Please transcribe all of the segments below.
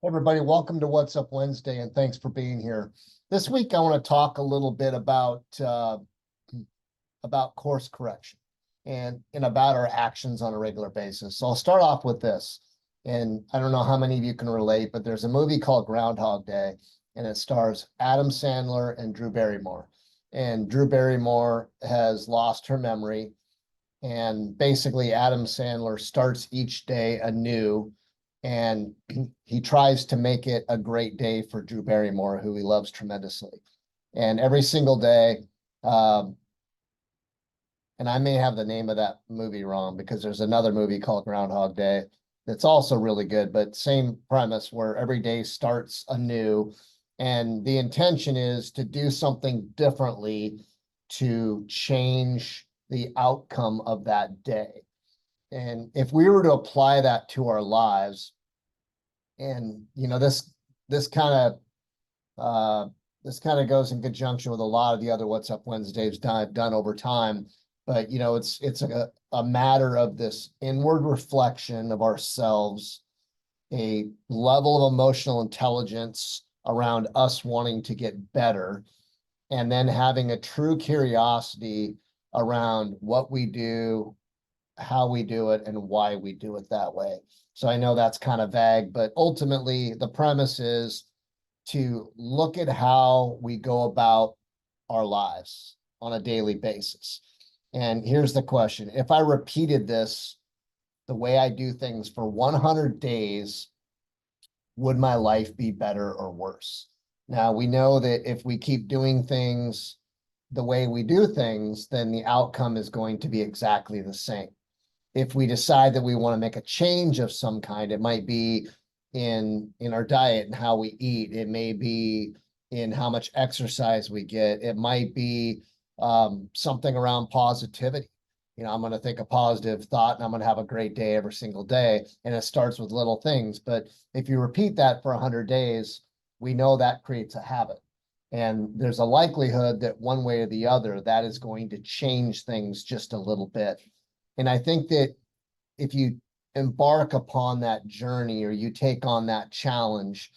Everybody, welcome to What's Up Wednesday, and thanks for being here. This week, I want to talk a little bit about course correction and about our actions on a regular basis. So I'll start off with this, and I don't know how many of you can relate, but there's a movie called Groundhog Day, and it stars Adam Sandler and Drew Barrymore. And Drew Barrymore has lost her memory, and basically Adam Sandler starts each day anew, and he tries to make it a great day for Drew Barrymore, who he loves tremendously. And every single day, um, and I may have the name of that movie wrong because there's another movie called Groundhog Day that's also really good, but same premise where every day starts anew. And the intention is to do something differently to change the outcome of that day. And if we were to apply that to our lives, and this kind this kind of goes in conjunction with a lot of the other What's Up Wednesdays I've done over time. But it's a matter of this inward reflection of ourselves, a level of emotional intelligence around us wanting to get better, and then having a true curiosity around what we do, how we do it, and why we do it that way. So I know that's kind of vague, but ultimately the premise is to look at how we go about our lives on a daily basis. And here's the question. If I repeated this, the way I do things for 100 days, would my life be better or worse? Now, we know that if we keep doing things the way we do things, then the outcome is going to be exactly the same. If we decide that we want to make a change of some kind, it might be in our diet and how we eat. It may be in how much exercise we get. It might be something around positivity. I'm going to think a positive thought and I'm going to have a great day every single day. And it starts with little things. But if you repeat that for 100 days, we know that creates a habit. And there's a likelihood that one way or the other, that is going to change things just a little bit. And I think that if you embark upon that journey or you take on that challenge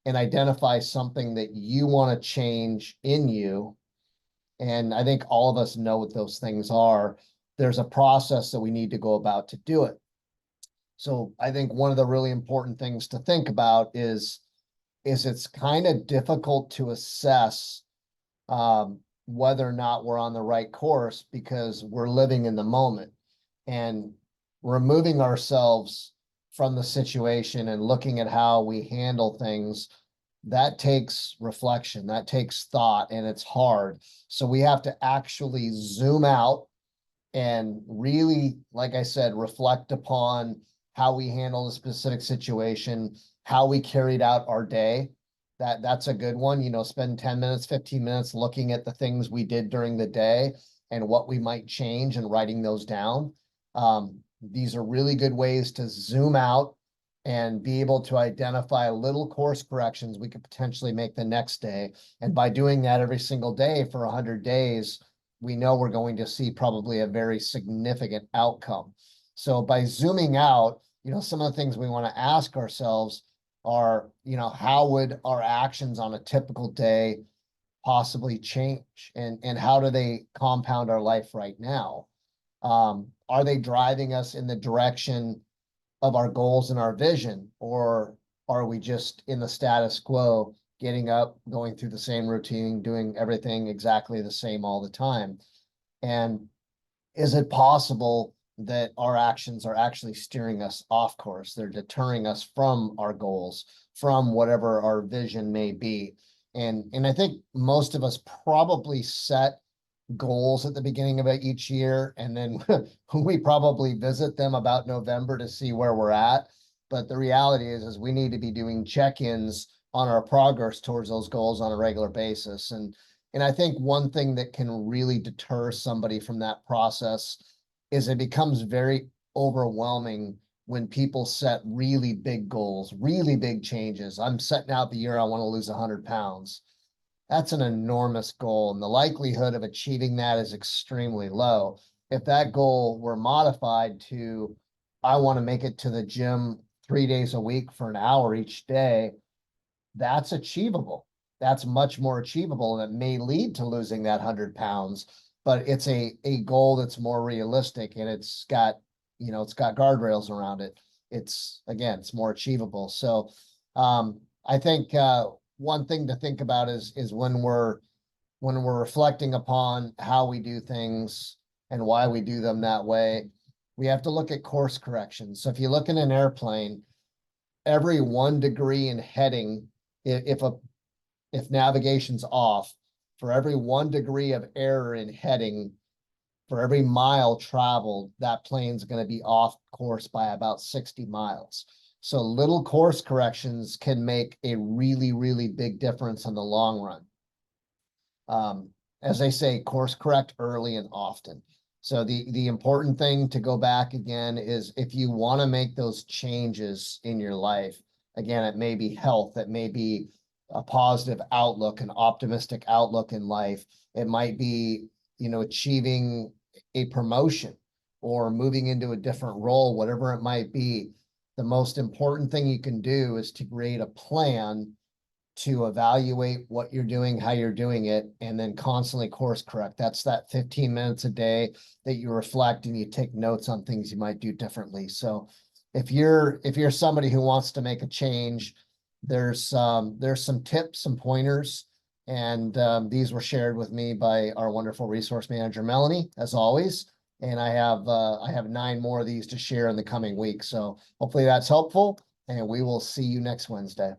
and identify something that you want to change in you, and I think all of us know what those things are, there's a process that we need to go about to do it. So I think one of the really important things to think about is it's kind of difficult to assess whether or not we're on the right course because we're living in the moment. And removing ourselves from the situation and looking at how we handle things, that takes reflection, that takes thought, and it's hard. So we have to actually zoom out and really, like I said, reflect upon how we handle a specific situation, how we carried out our day. That's a good one. Spend 10 minutes, 15 minutes looking at the things we did during the day and what we might change and writing those down. These are really good ways to zoom out and be able to identify little course corrections we could potentially make the next day. And by doing that every single day for 100 days, we know we're going to see probably a very significant outcome. So by zooming out, some of the things we want to ask ourselves are, how would our actions on a typical day possibly change? And how do they compound our life right now? Are they driving us in the direction of our goals and our vision? Or are we just in the status quo, getting up, going through the same routine, doing everything exactly the same all the time? And is it possible that our actions are actually steering us off course? They're deterring us from our goals, from whatever our vision may be. And I think most of us probably set goals at the beginning of each year, and then we probably visit them about November to see where we're at. But the reality is we need to be doing check-ins on our progress towards those goals on a regular basis. And I think one thing that can really deter somebody from that process is it becomes very overwhelming when people set really big goals, really big changes. I'm setting out the year I want to lose 100 pounds. That's an enormous goal, and the likelihood of achieving that is extremely low. If that goal were modified to, I want to make it to the gym 3 days a week for an hour each day, that's achievable. That's much more achievable, and it may lead to losing that 100 pounds, but it's a goal that's more realistic, and it's got, it's got guardrails around it. It's, again, it's more achievable. So I think one thing to think about is when we're reflecting upon how we do things and why we do them that way, we have to look at course corrections. So if you look in an airplane, every 1 degree in heading, if navigation's off, for every 1 degree of error in heading, for every mile traveled, that plane's going to be off course by about 60 miles. So little course corrections can make a really, really big difference in the long run. As they say, course correct early and often. So the important thing to go back again is, if you want to make those changes in your life, again, it may be health, it may be a positive outlook, an optimistic outlook in life. It might be, achieving a promotion or moving into a different role, whatever it might be. The most important thing you can do is to create a plan to evaluate what you're doing, how you're doing it, and then constantly course correct. That's that 15 minutes a day that you reflect and you take notes on things you might do differently. So if you're somebody who wants to make a change, there's some tips, some pointers, and these were shared with me by our wonderful resource manager, Melanie, as always. And I have 9 more of these to share in the coming weeks. So hopefully that's helpful, and we will see you next Wednesday.